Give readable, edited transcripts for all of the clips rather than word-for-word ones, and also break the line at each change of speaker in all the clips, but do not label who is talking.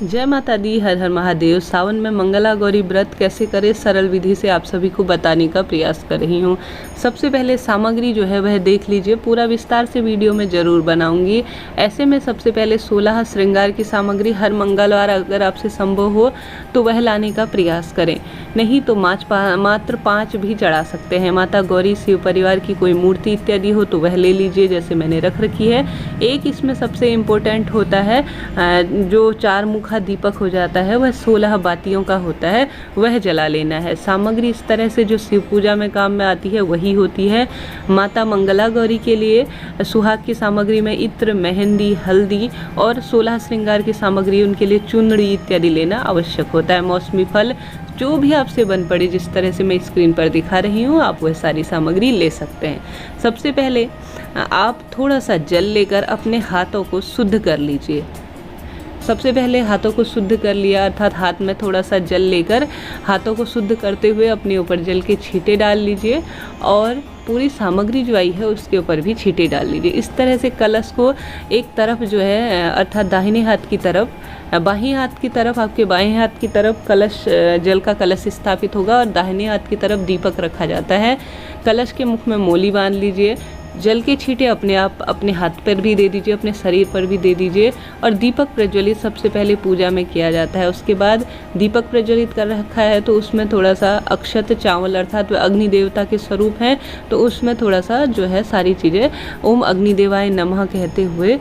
जय माता दी, हर हर महादेव। सावन में मंगला गौरी व्रत कैसे करें सरल विधि से आप सभी को बताने का प्रयास कर रही हूँ। सबसे पहले सामग्री जो है वह देख लीजिए, पूरा विस्तार से वीडियो में ज़रूर बनाऊंगी। ऐसे में सबसे पहले 16 श्रृंगार की सामग्री हर मंगलवार अगर आपसे संभव हो तो वह लाने का प्रयास करें, नहीं तो मात्र 5 भी चढ़ा सकते हैं। माता गौरी, शिव परिवार की कोई मूर्ति इत्यादि हो तो वह ले लीजिए, जैसे मैंने रख रखी है। एक इसमें सबसे इम्पोर्टेंट होता है जो 4 मुखा दीपक हो जाता है, वह 16 बातियों का होता है, वह जला लेना है। सामग्री इस तरह से जो शिव पूजा में काम में आती है वही होती है। माता मंगला गौरी के लिए सुहाग की सामग्री में इत्र, मेहंदी, हल्दी और 16 श्रृंगार की सामग्री उनके लिए चुनरी इत्यादि लेना आवश्यक होता है। मौसमी फल जो भी आपसे बन पड़े, जिस तरह से मैं स्क्रीन पर दिखा रही हूँ, आप वह सारी सामग्री ले सकते हैं। सबसे पहले आप थोड़ा सा जल लेकर अपने हाथों को शुद्ध कर लीजिए। सबसे पहले हाथों को शुद्ध कर लिया, अर्थात हाथ में थोड़ा सा जल लेकर हाथों को शुद्ध करते हुए अपने ऊपर जल के छींटे डाल लीजिए और पूरी सामग्री जो आई है उसके ऊपर भी छींटे डाल लीजिए। इस तरह से कलश को एक तरफ जो है, अर्थात दाहिने हाथ की तरफ, बाएं हाथ की तरफ, आपके बाएं हाथ की तरफ कलश, जल का कलश स्थापित होगा और दाहिने हाथ की तरफ दीपक रखा जाता है। कलश के मुख में मोली बांध लीजिए। जल के छींटे अपने आप अपने हाथ पर भी दे दीजिए, अपने शरीर पर भी दे दीजिए और दीपक प्रज्वलित सबसे पहले पूजा में किया जाता है। उसके बाद दीपक प्रज्वलित कर रखा है तो उसमें थोड़ा सा अक्षत चावल, अर्थात वह अग्नि देवता के स्वरूप हैं, तो उसमें थोड़ा सा जो है सारी चीज़ें ओम अग्निदेवाय नमः कहते हुए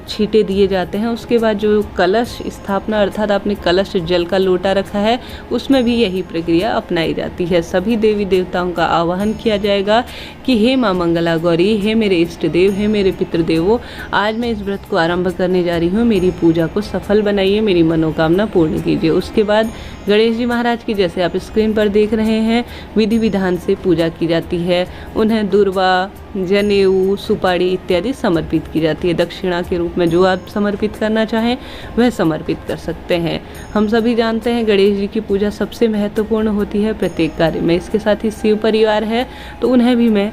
छींटे दिए जाते हैं। उसके बाद जो कलश स्थापना, अर्थात आपने कलश जल का लोटा रखा है, उसमें भी यही प्रक्रिया अपनाई जाती है। सभी देवी देवताओं का आवाहन किया जाएगा कि हे माँ मंगला गौरी, हे मेरे इष्ट देव, हे मेरे पितृदेवों, आज मैं इस व्रत को आरंभ करने जा रही हूँ, मेरी पूजा को सफल बनाइए, मेरी मनोकामना पूर्ण कीजिए। उसके बाद गणेश जी महाराज की, जैसे आप स्क्रीन पर देख रहे हैं, विधि विधान से पूजा की जाती है। उन्हें दुर्वा, जनेऊ, सुपारी इत्यादि समर्पित की जाती है। दक्षिणा के रूप में जो आप समर्पित करना चाहें वह समर्पित कर सकते हैं। हम सभी जानते हैं गणेश जी की पूजा सबसे महत्वपूर्ण होती है प्रत्येक कार्य में। इसके साथ ही शिव परिवार है तो उन्हें भी मैं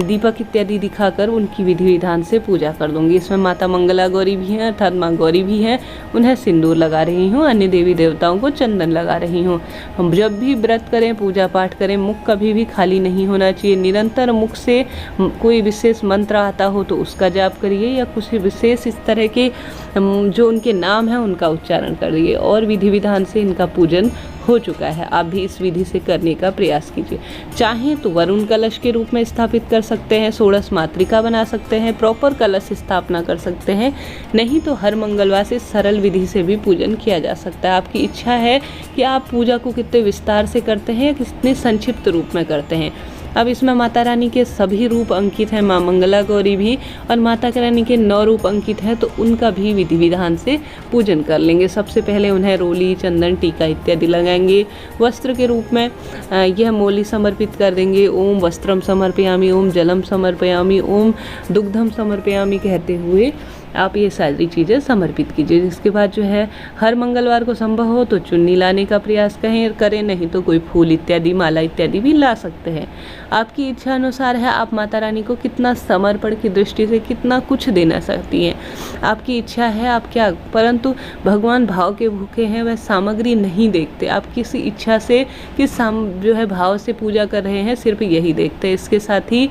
दीपक इत्यादि दिखाकर उनकी विधि विधान से पूजा कर दूंगी। इसमें माता मंगला गौरी भी हैं, अर्थात माँ गौरी भी हैं, उन्हें सिंदूर लगा रही हूँ, अन्य देवी देवताओं को चंदन लगा रही हूँ। हम जब भी व्रत करें, पूजा पाठ करें, मुख कभी भी खाली नहीं होना चाहिए। निरंतर मुख से कोई विशेष मंत्र आता हो तो उसका जाप करिए, या कुछ विशेष इस तरह के जो उनके नाम हैं उनका उच्चारण करिए। और विधि विधान से इनका पूजन हो चुका है, आप भी इस विधि से करने का प्रयास कीजिए। चाहें तो वरुण कलश के रूप में स्थापित कर सकते हैं, षोडश मातृका बना सकते हैं, प्रॉपर कलश स्थापना कर सकते हैं, नहीं तो हर मंगलवार से सरल विधि से भी पूजन किया जा सकता है। आपकी इच्छा है कि आप पूजा को कितने विस्तार से करते हैं या कितने संक्षिप्त रूप में करते हैं। अब इसमें माता रानी के सभी रूप अंकित हैं, माँ मंगला गौरी भी, और माता रानी के 9 रूप अंकित हैं, तो उनका भी विधि विधान से पूजन कर लेंगे। सबसे पहले उन्हें रोली, चंदन, टीका इत्यादि लगाएंगे। वस्त्र के रूप में यह मोली समर्पित कर देंगे। ओम वस्त्रम समर्पयामि, ओम जलम समर्पयामि, ओम दुग्धम समर्पयामि कहते हुए आप ये सारी चीज़ें समर्पित कीजिए। इसके बाद जो है हर मंगलवार को संभव हो तो चुन्नी लाने का प्रयास करें, नहीं तो कोई फूल इत्यादि, माला इत्यादि भी ला सकते हैं। आपकी इच्छा अनुसार है आप माता रानी को कितना समर्पण की दृष्टि से कितना कुछ देना चाहती हैं, आपकी इच्छा है आप क्या, परंतु भगवान भाव के भूखे हैं, वह सामग्री नहीं देखते। आप किसी इच्छा से, किस जो है भाव से पूजा कर रहे हैं, सिर्फ यही देखते हैं। इसके साथ ही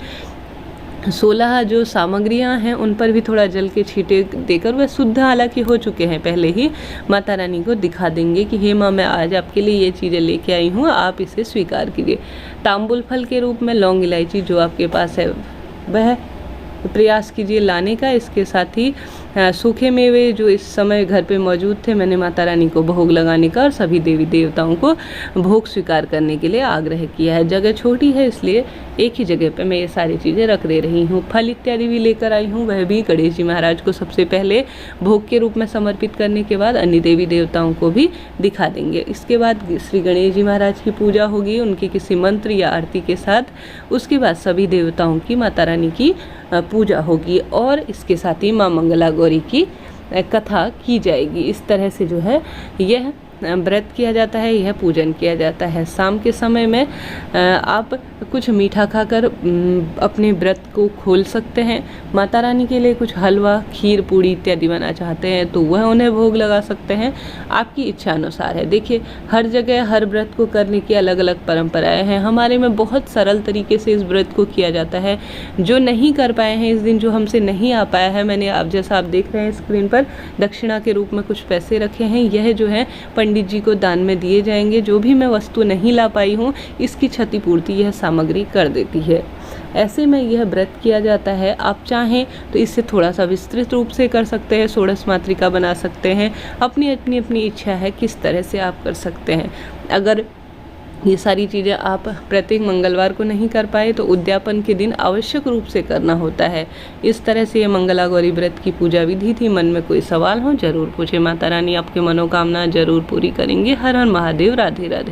16 जो सामग्रियां हैं उन पर भी थोड़ा जल के छींटे देकर, वह शुद्ध हालांकि हो चुके हैं पहले ही, माता रानी को दिखा देंगे कि हे माँ, मैं आज आपके लिए ये चीज़ें लेके आई हूँ, आप इसे स्वीकार कीजिए। तांबुल फल के रूप में लौंग इलायची जो आपके पास है वह प्रयास कीजिए लाने का। इसके साथ ही सूखे मेवे जो इस समय घर पे मौजूद थे, मैंने माता रानी को भोग लगाने का और सभी देवी देवताओं को भोग स्वीकार करने के लिए आग्रह किया है। जगह छोटी है इसलिए एक ही जगह पे मैं ये सारी चीज़ें रख दे रही हूँ। फल इत्यादि भी लेकर आई हूँ, वह भी गणेश जी महाराज को सबसे पहले भोग के रूप में समर्पित करने के बाद अन्य देवी देवताओं को भी दिखा देंगे। इसके बाद श्री गणेश जी महाराज की पूजा होगी उनके किसी मंत्र या आरती के साथ। उसके बाद सभी देवताओं की, माता रानी की पूजा होगी और इसके साथ ही माँ मंगला गौरी की कथा की जाएगी। इस तरह से जो है यह व्रत किया जाता है, यह पूजन किया जाता है। शाम के समय में आप कुछ मीठा खाकर अपने व्रत को खोल सकते हैं। माता रानी के लिए कुछ हलवा, खीर, पूड़ी इत्यादि बना चाहते हैं तो वह उन्हें भोग लगा सकते हैं, आपकी इच्छा अनुसार है। देखिए, हर जगह हर व्रत को करने की अलग अलग परंपराएं हैं। हमारे में बहुत सरल तरीके से इस व्रत को किया जाता है। जो नहीं कर पाए हैं इस दिन, जो हमसे नहीं आ पाया है, मैंने आप जैसा आप देख रहे हैं स्क्रीन पर दक्षिणा के रूप में कुछ पैसे रखे हैं, यह जो है पंडित जी को दान में दिए जाएंगे। जो भी मैं वस्तु नहीं ला पाई हूँ इसकी क्षतिपूर्ति यह सामग्री कर देती है। ऐसे में यह व्रत किया जाता है। आप चाहें तो इससे थोड़ा सा विस्तृत रूप से कर सकते हैं, षोडश मातृका बना सकते हैं। अपनी इच्छा है किस तरह से आप कर सकते हैं। अगर ये सारी चीज़ें आप प्रत्येक मंगलवार को नहीं कर पाए तो उद्यापन के दिन आवश्यक रूप से करना होता है। इस तरह से ये मंगला गौरी व्रत की पूजा विधि थी। मन में कोई सवाल हो जरूर पूछे, माता रानी आपके मनोकामना जरूर पूरी करेंगे। हर हर महादेव, राधे राधे।